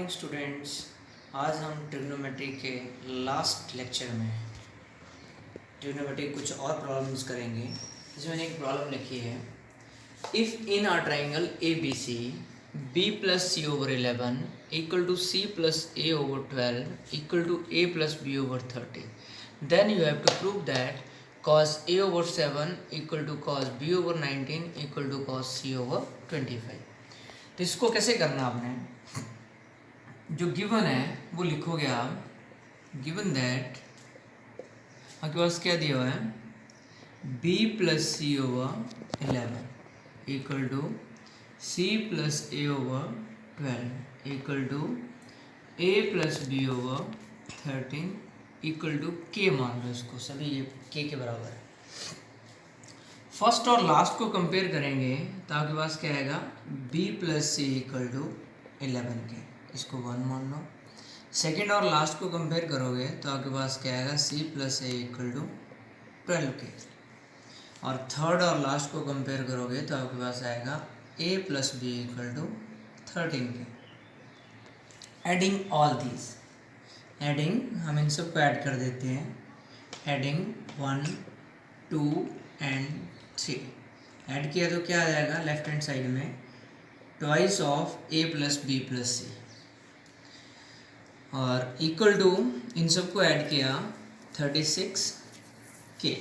Morning students. आज हम trigonometry के लास्ट लेक्चर में ट्रिग्नोमेट्री कुछ और प्रॉब्लम्स करेंगे। इसमें मैंने एक प्रॉब्लम लिखी है, if in are triangle A B C B plus C over 11 equal to C plus A over 12 equal to A plus B over 30, then you have to prove that cos a over 7 equal to cos b over 19 equal to cos c over 25। तो इसको कैसे करना आपने, जो given है वो लिखोगे आप, गिवन दैट आपके पास क्या दिया हुआ है, b plus C over 11 equal to c plus A over 12 equal to a plus B over 13 equal to k। मान लो इसको, सभी ये k के बराबर है। फर्स्ट और लास्ट को कंपेयर करेंगे तो आपके पास क्या आएगा, b plus C equal to 11 के, इसको 1 मान लो। सेकेंड और लास्ट को कंपेयर करोगे तो आपके पास क्या आएगा, c plus A equal to 12 के। और थर्ड और लास्ट को कंपेयर करोगे तो आपके पास आएगा a plus B equal to 13 के। एडिंग ऑल दीज, एडिंग हम इन सब को ऐड कर देते हैं, एडिंग 1 2 एंड 3 ऐड किया तो क्या आ जाएगा, लेफ्ट हैंड साइड में twice of a plus B plus C, और इक्वल टू इन सब को ऐड किया 36 के।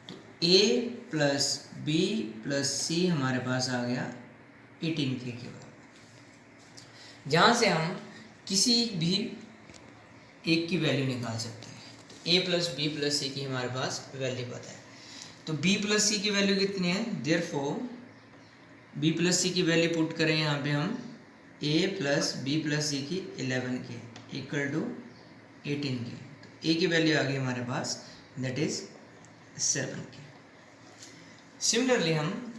तो a plus B plus c हमारे पास आ गया 18 के बराबर, जहाँ से हम किसी भी एक की वैल्यू निकाल सकते हैं। तो a प्लस बी प्लस सी की हमारे पास वैल्यू पता है, तो b प्लस सी की वैल्यू कितनी है, देयरफॉर b प्लस सी की वैल्यू पुट करें यहाँ पे हम a प्लस बी प्लस सी की 11 के इक्वल टू 18 के। तो a की वैल्यू आ गई हमारे पास, दैट इज 7 के। सिमिलरली हम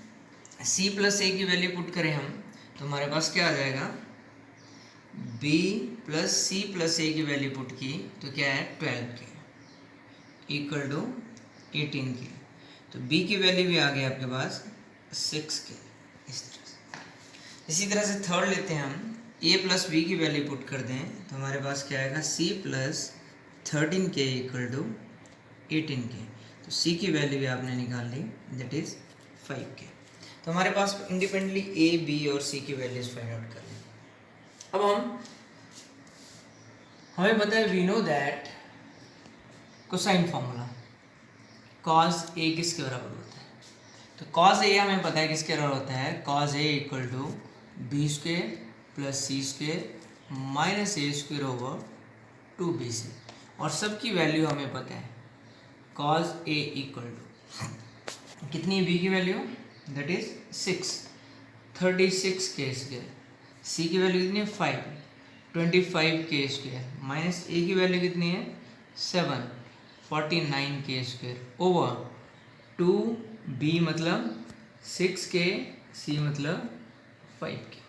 c प्लस a की वैल्यू पुट करें हम तो हमारे पास क्या आ जाएगा, b प्लस सी प्लस ए की वैल्यू पुट की तो क्या है 12 के इक्वल टू 18 के। तो b की वैल्यू भी आ गई आपके पास 6 के। इसी तरह से थर्ड लेते हैं हम, a प्लस बी की वैल्यू पुट कर दें तो हमारे पास क्या आएगा, c प्लस 13 के इक्वल टू 18 के। तो c की वैल्यू भी आपने निकाल ली, दैट इज 5 के। तो हमारे पास इंडिपेंडेंटली a b और c की वैल्यूज फाइंड आउट कर लें। अब हमें पता है, we know that cosine formula cos a किसके बराबर होता है, तो cos a हमें पता है किसके बराबर होता है, cos a equal to B square plus C square minus A square over 2bc, और सबकी वैल्यू हमें पता है, cos a इक्वल टू कितनी है b की वैल्यू, दैट इज 6 36 के स्क्वेयर, c की वैल्यू कितनी है 5 25 के स्क्वेयर, माइनस a की वैल्यू कितनी है 7 49 के स्क्वेयर ओवर 2b मतलब 6 के, c मतलब 5 के।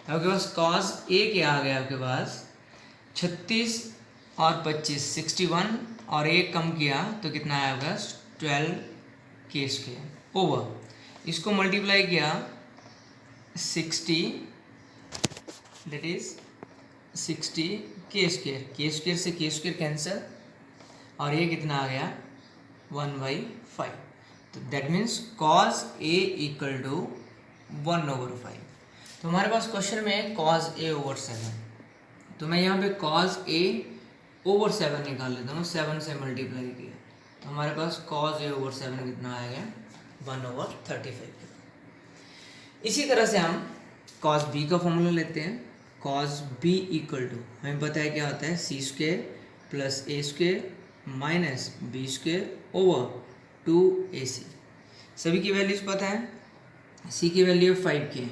आपके पास cos a के आ गया आपके पास 36 और 25 61, और एक कम किया तो कितना आया आपके पास 12 के स्क्वेयर ओवर, इसको मल्टीप्लाई किया 60, दैट इज 60 के स्क्वेयर से के स्क्वेयर कैंसिल, और ये कितना आ गया 1/5। तो that means cos a equal to 1/5। तो हमारे पास क्वेश्चन में cos a ओवर 7, तो मैं यहाँ पे cos a ओवर 7 निकाल लेता हूँ, 7 से मल्टीप्लाई किया तो हमारे पास cos a ओवर 7 कितना आएगा 1/35। इसी तरह से हम cos b का फॉर्मूला लेते हैं, cos b इक्वल टू हमें पता है क्या होता है, c square plus a square minus b square over 2ac। सभी की वैल्यूज पता है, c की वैल्यू है 5 के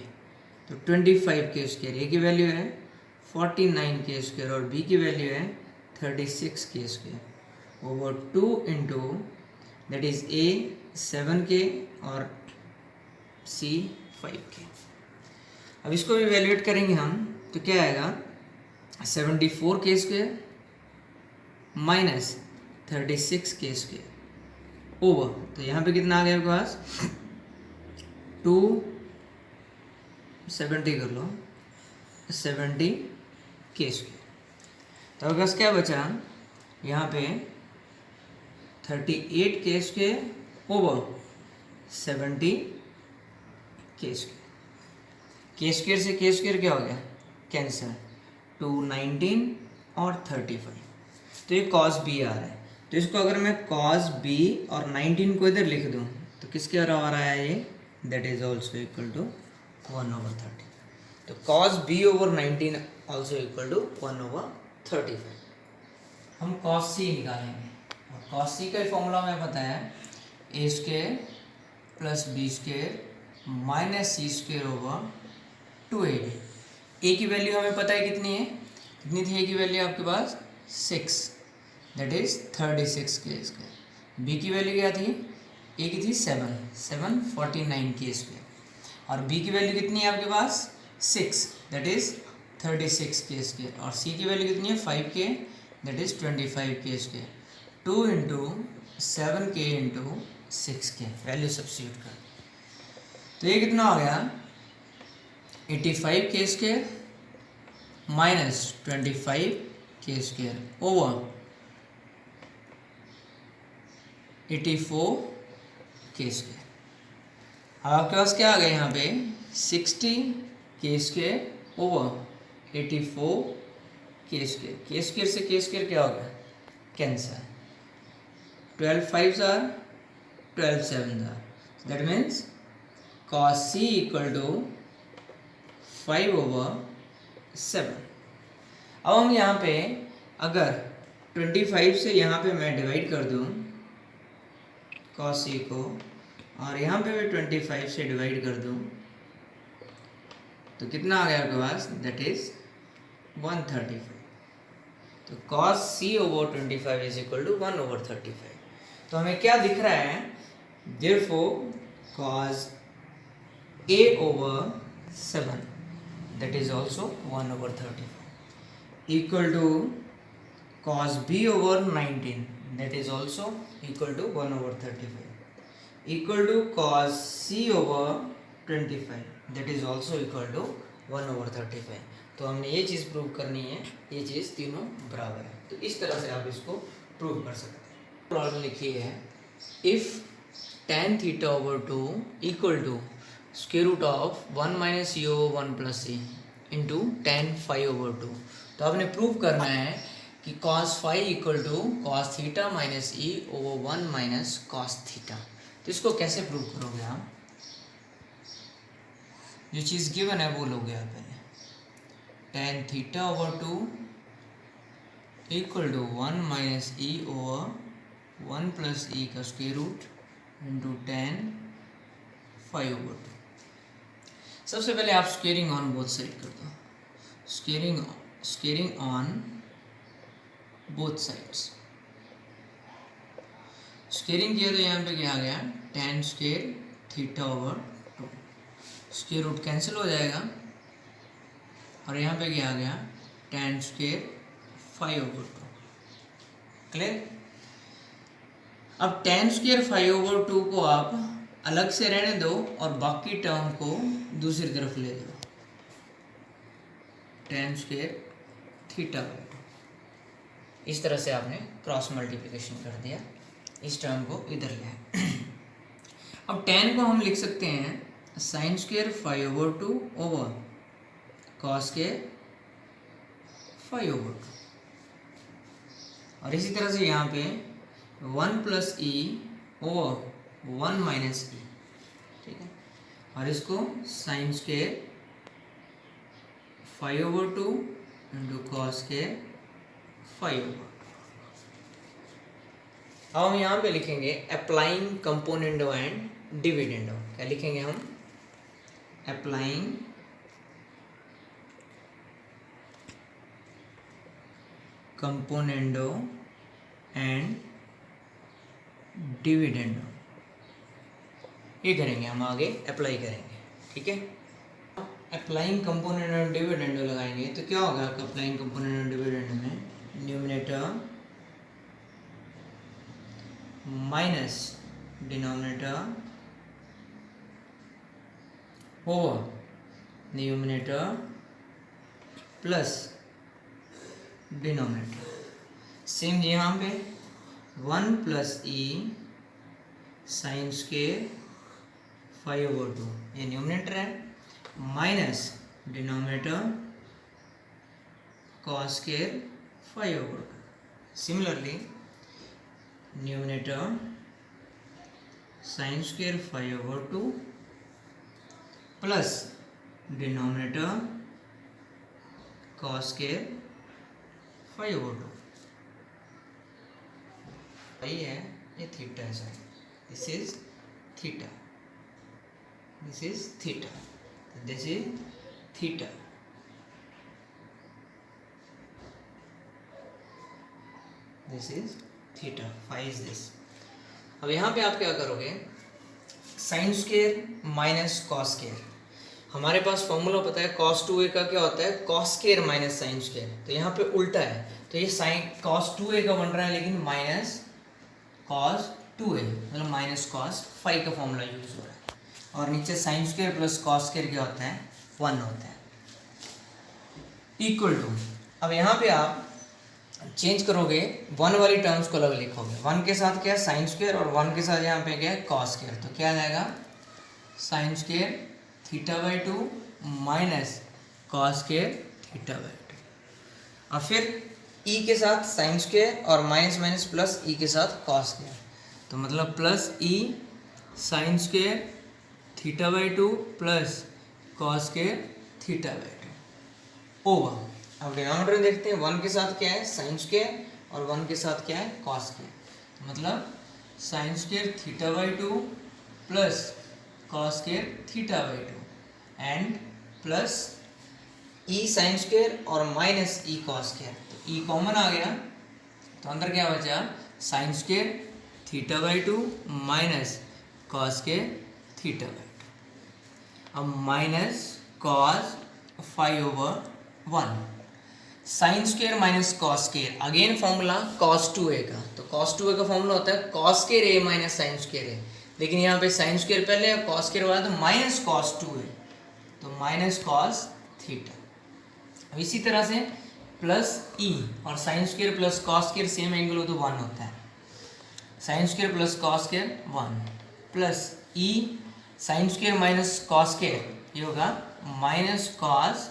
तो 25 के स्क्वेयर, a की वैल्यू है 49 के स्क्वेयर, और b की वैल्यू है 36 के square over 2 into that is a 7 के और c 5 के। अब इसको भी वैल्यूएट करेंगे हम तो क्या आएगा 74 के स्क्वेयर माइनस 36 के स्क्वेयर ओवर, तो यहाँ पे कितना आ गया आपके पास 270 कर लो 70 के स्क्वायर। तो आपके पास क्या बचा यहाँ पे 38 के स्क्वायर ओवर 70 के स्क्वायर। के स्क्वायर से के स्क्वायर क्या हो गया, कैंसिल, 2 19 और 35। तो ये cos b आ रहा है। तो इसको अगर मैं cos b और 19 को इधर लिख दूँ तो किसके बराबर आया ये, that is also equal to 1/30। तो cos b over 19 also equal to 1/35। हम cos c निकालेंगे और cos c का फॉर्मूला हमें पता है a square plus B square minus C square over 2ab। a की वैल्यू हमें पता है कितनी है, कितनी थी a की वैल्यू आपके पास 6, दैट इज 36 के स्क्वायर। b की वैल्यू क्या थी, a की थी 7 49 के स्क्वायर और b की वैल्यू कितनी है आपके पास 6, दैट इज 36 के स्क्वायर और c की वैल्यू कितनी है 5 के, दैट इज 25 के स्क्वायर। 2 इंटू 7 के इंटू 6 के वैल्यू सब्स्टिट्यूट कर, तो ये कितना हो गया 85 के स्क्वायर माइनस 25 के स्क्वायर ओवर 84 के स्क्वायर। अब आपके पास क्या आ गया यहाँ पे 60 के स्क्वायर ओवर 84 के स्क्वायर। के स्क्वायर से के स्क्वायर क्या होगा, cancer, 12 5s are 12 7s are, that means cos c equal to 5/7। अब हम यहाँ पे अगर 25 से यहाँ पे मैं डिवाइड कर दूँ cos c को और यहाँ पे भी 25 से डिवाइड कर दूँ तो कितना आ गया आपके पास, दैट इज 135। तो cos c over 25 is equal to 1/35। तो हमें क्या दिख रहा है, therefore cos a over 7 that is also 1/35 equal to cos b over 19 that is also equal to 1/35 equal to cos c over 25 that is also equal to 1/35। तो हमने ये चीज़ prove करनी है, ये चीज़ तीनों बराबर है। तो इस तरह से आप इसको प्रूव कर सकते हैं। प्रॉब्लम लिखी है if tan theta over 2 equal to square root of 1 minus E over 1 plus C into tan phi over 2। तो आपने प्रूव करना है कि cos phi equal to cos theta minus E over 1 minus cos theta. तो इसको कैसे prove करोगे आप, जो चीज़ गिवन है वो लोगे आप पहले, tan theta over 2 equal to 1 minus E over 1 plus e का square root into tan phi over 2। सबसे पहले आप स्क्वेयरिंग ऑन बोथ साइड कर दो, squaring on both sides. Squaring किया तो यहाँ पे क्या आ गया, tan square theta over 2, square root cancel हो जाएगा और यहाँ पे क्या आ गया tan square phi over 2। Clear. अब tan स्क्वेयर फाई ओवर 2 को आप अलग से रहने दो और बाकी टर्म को दूसरी तरफ ले जाओ, tan स्क्वेयर थीटा बाई 2। इस तरह से आपने क्रॉस मल्टीप्लिकेशन कर दिया, इस टर्म को इधर ले आए। अब tan को हम लिख सकते हैं sine square phi over 2 over cos square phi over 2 और इसी तरह से यहाँ पे 1 plus E over 1 minus E, ठीक है, और इसको sine square phi over 2 into cos square phi over. अब हम यहाँ पे लिखेंगे अप्लाइंग कंपोनेंडो एंड डिविडेंडो। क्या लिखेंगे हम, अप्लाइंग कंपोनेंडो एंड डिविडेंडो, ये करेंगे हम, आगे अप्लाई करेंगे, ठीक है। अप्लाइंग कंपोनेंट और डिविडेंडो लगाएंगे तो क्या होगा आपका अप्लाइंग कंपोनेंट और डिविडेंडो में, numerator minus denominator over numerator plus denominator same यहाँ पे 1 प्लस ई साइन स्क्वेयर 5/2 ये न्यूमिनेटर है, minus denominator cos square 5/2. Similarly, numerator sin square 5/2 plus denominator cos square 5/2. यही है, ये थीटा है sir. This is theta. This is theta. This is theta. This is theta. Phi is this. अब यहाँ पे आप क्या करोगे, sine square minus cos square. हमारे पास फॉर्मूला पता है cos 2a का क्या होता है, cos square minus sine square. तो यहाँ पे उल्टा है, तो ये साइन cos 2a का बन रहा है लेकिन माइनस cos 2a, मतलब माइनस cos फाई का फॉर्मूला यूज हो रहा है. और नीचे sine square plus cos square क्या होता है, 1 होता है, इक्वल टू. अब यहाँ पे आप चेंज करोगे, 1 वाली टर्म्स को अलग लिखोगे. 1 के साथ क्या है साइन स्क्वेयर और 1 के साथ यहाँ पे क्या है कॉस स्क्वेयर. तो क्या आ जाएगा, sine square θ/2 minus cos square θ/2. और फिर e के साथ साइन स्क्वेयर और माइनस माइनस प्लस e के साथ कॉस स्क्वेयर. तो मतलब plus e sine square θ/2 plus cos square θ/2 over. अब डिनोमिनेटर में देखते हैं, 1 के साथ क्या है साइन स्क्वेयर और 1 के साथ क्या है कॉस स्क्वेयर. तो मतलब sine square θ/2 plus cos square θ/2 and plus e sine square और माइनस ई कॉस स्क्वेयर. तो ई कॉमन आ गया, तो अंदर क्या बचा, sine square θ/2 minus cos square θ/2. अब minus cos 5/1 sine square minus cos square. Again formula cos 2a का. तो cos 2a का फॉर्मूला होता है cos square a minus sine square a. लेकिन यहाँ पे साइन स्क्वेयर पहले और cos स्क्वेयर बाद तो माइनस cos 2a, तो माइनस cos थीटा. अब इसी तरह से प्लस e और sine square plus cos square same angle हो तो 1 होता है. Sine square plus cos square 1 plus e sine square minus cos square, ये होगा माइनस cos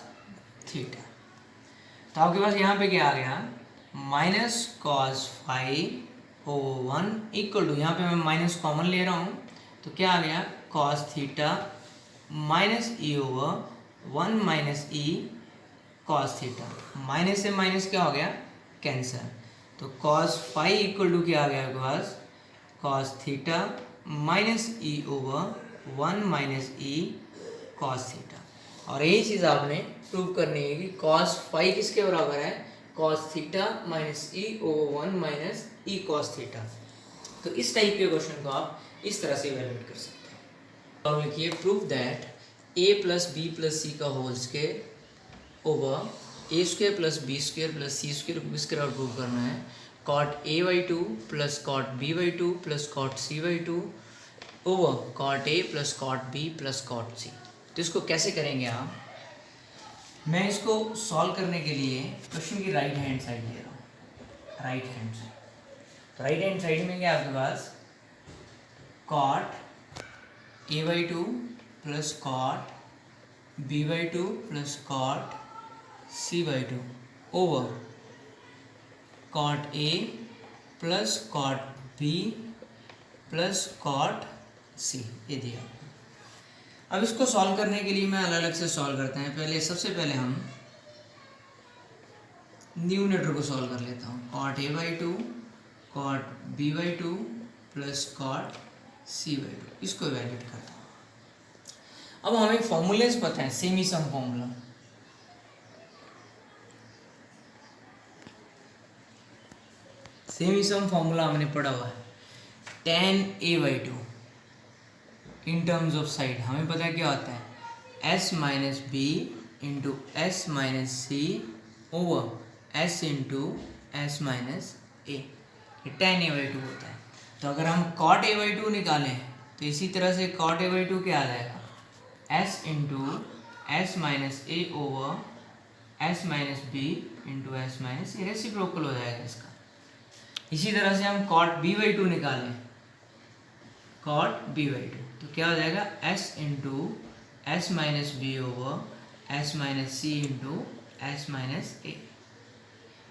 थीटा. तो आपके पास यहाँ पे क्या आ गया, माइनस cos 5/1 इक्वल टू, यहाँ पे मैं माइनस कॉमन ले रहा हूँ तो क्या आ गया cos theta minus e/1 minus e cos theta. Minus से माइनस क्या हो गया, कैंसर. तो cos 5 इक्वल टू क्या आ गया आपके पास, cos theta minus e/1 minus e cos theta. और यही चीज़ आपने प्रूव करनी है कि cos 5 किसके बराबर है, cos theta minus e/1 minus e cos theta. तो इस टाइप के क्वेश्चन को आप इस तरह से इवैल्यूएट कर सकते हैं. और लिखिए, prove that a plus B plus c का whole square over a square plus B square plus c square को किसके बराबर प्रूव करना है, cot a/2 plus cot b/2 plus cot c/2 over cot a plus cot b plus cot c. तो इसको कैसे करेंगे आप, मैं इसको सॉल्व करने के लिए क्वेश्चन की राइट हैंड साइड ले रहा हूँ. राइट हैंड साइड, तो राइट हैंड साइड में क्या आपके पास cot a/2 plus cot b/2 plus cot c/2 over cot a plus cot b plus cot c, ये दिया. अब इसको सॉल्व करने के लिए मैं अलग अलग से सॉल्व करते हैं. पहले सबसे पहले हम न्यूमरेटर को सॉल्व कर लेता हूँ. cot a/2 cot b/2 plus cot c/2, इसको इवैल्यूएट करता हूँ. अब हमें फॉर्मूलेस पता है, semi sum formula. Semi sum formula हमने पढ़ा हुआ है, tan a/2 in terms of side. हमें पता है क्या होता है, s minus b into s minus c over s into s minus a, ये tan a/2 होता है. तो अगर हम cot a/2 निकालें तो इसी तरह से cot a/2 क्या आ जाएगा, s into s minus a over s minus b into s minus a, reciprocal हो जाएगा इसका। इसी तरह से हम कॉट बी बाई टू निकालें, कॉट बी बाई टू, तो क्या हो जाएगा s into s minus b over s minus c into s minus a.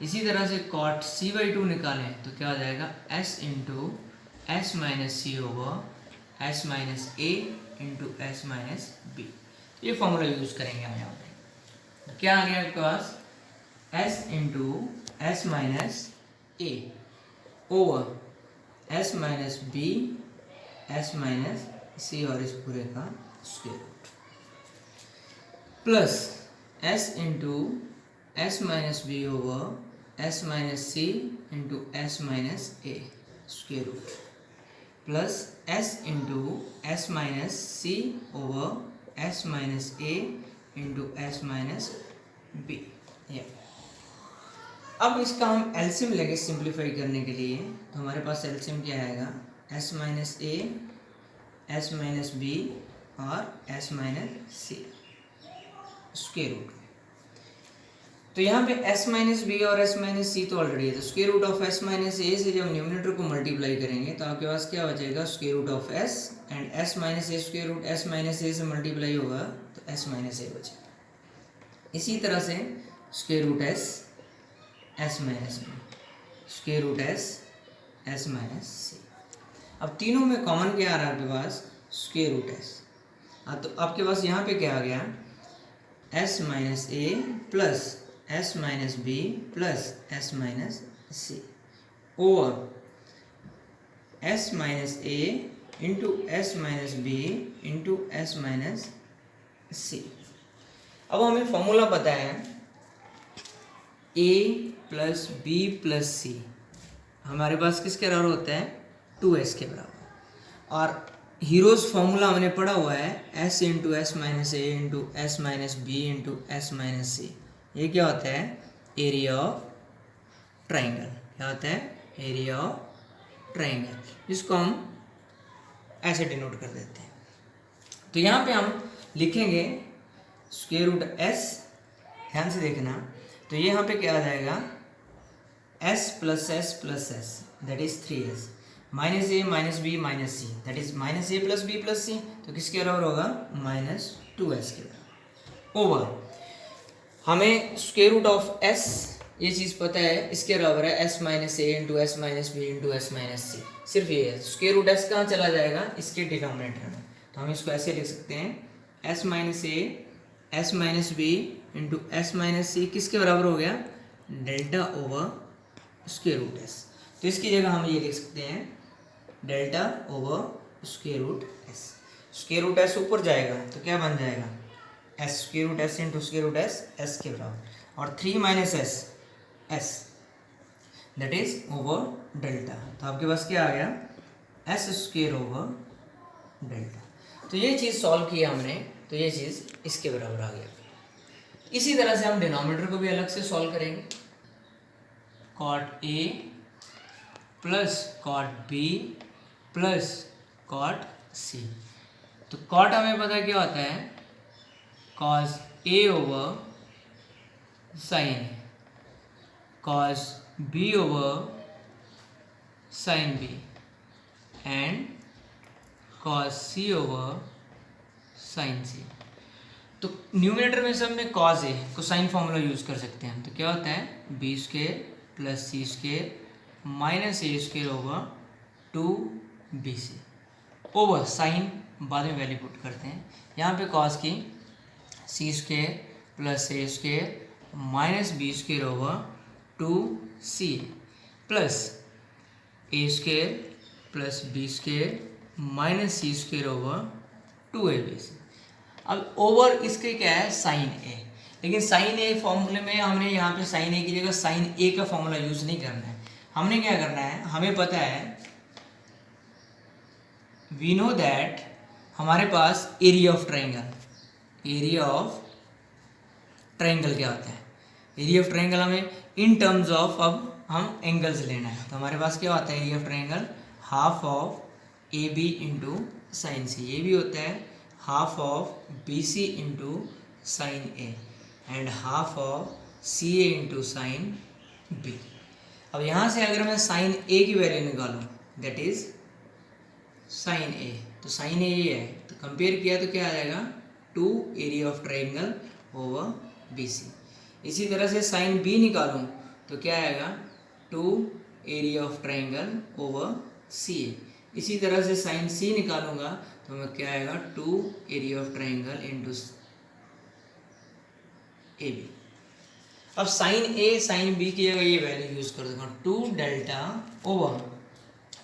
इसी तरह से कॉट सी बाई टू निकालें तो क्या हो जाएगा s into s minus c over s minus a into s minus b. ये फॉर्मूला यूज करेंगे हम यहाँ पे। क्या आ गया आपके पास s into s minus a over s minus b s minus c और इस पूरे का square root plus s into s minus b over s minus c into s minus a square root plus s into s minus c over s minus a into s minus B. अब इसका हम LCM लेंगे simplify करने के लिए, तो हमारे पास LCM क्या आएगा s minus a s minus b और एस माइनस सी स्क्वायर रूट। तो यहाँ पे एस माइनस बी और एस माइनस सी तो ऑलरेडी है, तो square root of s minus a से जब न्यूमरेटर को मल्टीप्लाई करेंगे तो आपके पास क्या बचेगा square root of s and s minus a square root s minus a से मल्टीप्लाई होगा तो एस माइनस ए बचेगा। इसी तरह से square root s s minus b square root s s minus c. अब तीनों में कॉमन क्या आ रहा है आपके पास स्क्वायर रूट एस। तो आपके पास यहाँ पे क्या आ गया s minus a plus s minus b plus s minus c over s minus a into s minus b into s minus c. अब हमें फॉर्मूला पता है a plus B plus c हमारे पास किसके बराबर होता है 2s के बराबर, और हीरोज फॉर्मूला हमने पढ़ा हुआ है s into s minus a into s minus b into s minus c. ये क्या होता है एरिया ऑफ ट्राइंगल। क्या होता है एरिया ऑफ ट्राइंगल, जिसको हम ऐसे डिनोट कर देते हैं। तो यहाँ पे हम लिखेंगे स्क्वायर रूट एस, ध्यान से देखना, तो ये यहाँ पे क्या आ जाएगा s plus s that is 3s minus a minus b minus c that is minus a plus B plus c, तो किसके बराबर होगा माइनस 2s के बराबर ओवर हमें स्क्वायर रूट ऑफ एस ये चीज़ पता है इसके बराबर है s minus a into s minus b into s minus c. सिर्फ ये है स्क्वायर रूट एस कहाँ चला जाएगा इसके डिनोमिनेटर में, तो हम इसको ऐसे लिख सकते हैं s minus a s minus b into s minus c किसके बराबर हो गया delta over square root s. तो इसकी जगह हम ये लिख सकते हैं delta over square root s. Square root s ऊपर जाएगा तो क्या बन जाएगा s square root s into square root s s के बराबर, और 3 minus s s that is over delta. तो आपके पास क्या आ गया एस स्क्वायर ओवर डेल्टा। तो ये चीज़ सॉल्व की हमने, तो ये चीज़ इसके बराबर आ गया। इसी तरह से हम डिनोमिनेटर को भी अलग से सॉल्व करेंगे कॉट ए plus cot B plus cot सी। तो कॉट हमें पता क्या होता है cos a over sine, cos b over sine b and cos c over sine c. तो न्यूमरेटर में सब में कॉस ए को साइन फॉर्मूला यूज कर सकते हैं। तो क्या होता है b square plus c square minus a square over 2bc over sine बाद में वैल्यू पुट करते हैं। यहाँ पे कॉस की c square plus a square minus b square over 2c plus a square plus B square minus C square over 2abc। अब over इसके क्या है साइन ए, लेकिन साइन ए फॉर्मूले में हमने यहाँ पे साइन ए की जगह साइन ए का फॉर्मूला यूज नहीं करना है। हमने क्या करना है हमें पता है वी नो दैट हमारे पास area of triangle, area of triangle क्या होता है एरिया ऑफ ट्राइंगल हमें इन टर्म्स ऑफ अब हम एंगल्स लेना है। तो हमारे पास क्या होता है area of triangle half of a b into sine c, ये भी होता है half of b c into sine a and half of c a into sine b. अब यहाँ से अगर मैं साइन ए की वैल्यू निकालूँ दैट इज साइन ए, तो साइन ए ये है, तो कंपेयर किया तो क्या आ जाएगा 2 area of triangle over B C. इसी तरह से साइन बी निकालूँ तो क्या आएगा 2 area of triangle over C ए। इसी तरह से साइन सी निकालूंगा तो मैं क्या आएगा 2 area of triangle into A B. अब साइन ए साइन बी की जगह ये वैल्यू यूज कर दूंगा 2 delta over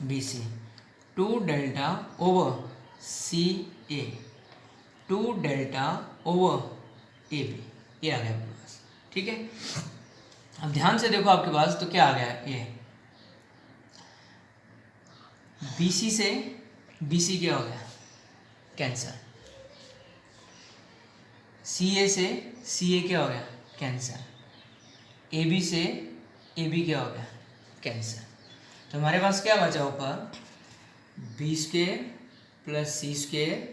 B C, 2 delta over C A, 2 delta over A B, ये आ गया आपके पास। ठीक है, अब ध्यान से देखो आपके पास तो क्या आ गया, ये बी सी से बी सी क्या हो गया कैंसर, सी ए से सी ए क्या हो गया कैंसर, ए बी से ए बी क्या हो गया कैंसर। तो हमारे पास क्या बचा ऊपर बी स्क्वेयर प्लस सी स्क्वेयर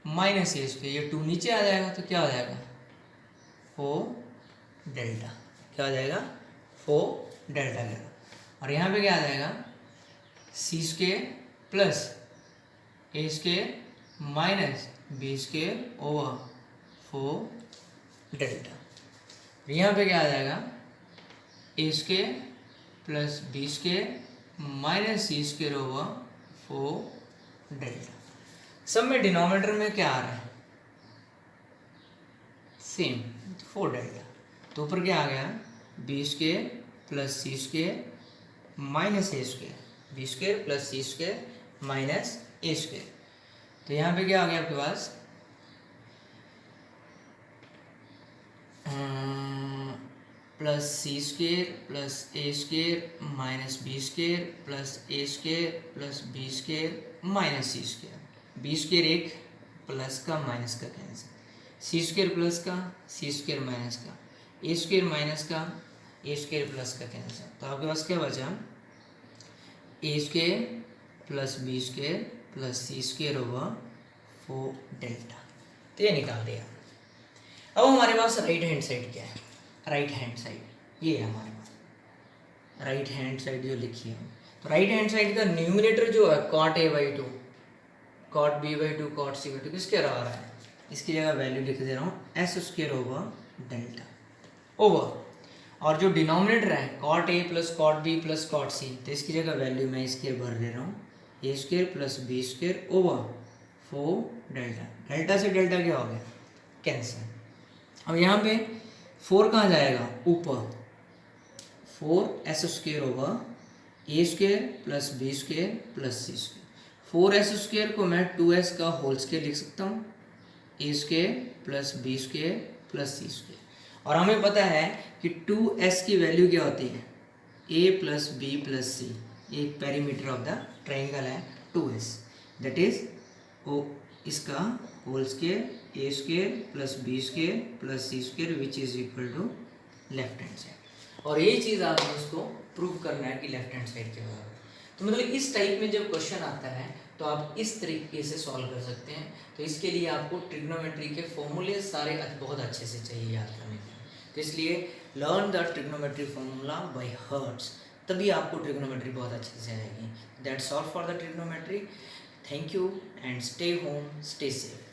माइनस ए स्क्वेयर, ये 2 नीचे आ जाएगा तो क्या हो जाएगा 4 डेल्टा, क्या हो जाएगा 4 डेल्टा का। और यहाँ पे क्या आ जाएगा c square plus a square minus b square over 4 delta. यहाँ पे क्या आ जाएगा a square plus B square minus c square over 4 delta. सब में डिनोमिनेटर में क्या आ रहा है सेम 4 डेल्टा, तो ऊपर क्या आ गया बी स्क्वेयर प्लस सी स्क्वेयर माइनस ए स्क्वेयर, बी स्क्वेयर प्लस सी स्क्वेयर माइनस ए स्क्वेयर। तो यहाँ पे क्या आ गया आपके पास plus C square plus a square minus b square plus a square plus B square minus c square, b square एक plus का माइनस का कैंसिल, सी स्क्वेयर प्लस का सी स्क्वेयर माइनस का, ए स्क्वेयर माइनस का a square plus का cancel. तो आपके पास क्या बचा a square plus B square plus C square over 4 delta. तो ये निकाल दिया। अब हमारे पास राइट हैंड साइड क्या है, राइट हैंड साइड ये है हमारे पास, राइट हैंड साइड जो लिखी है। तो राइट हैंड साइड का न्यूमिनेटर जो है cot A by 2 cot B by 2 cot C by 2 किसके रहा है, इसकी जगह वैल्यू लिख दे रहा हूँ S square over delta over, और जो डिनोमिनेटर है कॉट ए plus cot B plus cot सी, तो इसकी जगह वैल्यू मैं स्क्वेयर भर दे रहा हूँ a square plus B square over 4 delta. Delta से डेल्टा क्या हो गया कैंसिल। अब यहाँ पे 4 कहाँ जाएगा ऊपर, 4 s square over a square plus B square plus C square. 4 s square को मैं 2s का होल स्क्वेयर लिख सकता हूँ, a square plus B square plus C square. और हमें पता है कि 2s की वैल्यू क्या होती है a प्लस बी प्लस सी, एक पेरीमीटर ऑफ द ट्राइंगल है 2s, दैट इज ओ इसका whole square A square plus B square plus C square which is equal to left hand side. और यही चीज़ आपने इसको प्रूव करना है कि लेफ्ट हैंड साइड के बराबर। तो मतलब इस टाइप में जब क्वेश्चन आता है तो आप इस तरीके से सॉल्व कर सकते हैं। तो इसके लिए आपको ट्रिग्नोमेट्री के फॉर्मूले सारे बहुत अच्छे से चाहिए याद करने के लिए। तो इसलिए learn the trigonometry formula bye hearts, तभी आपको ट्रिग्नोमेट्री बहुत अच्छे से आएगी। That's all for the trigonometry. Thank you and stay home, stay safe.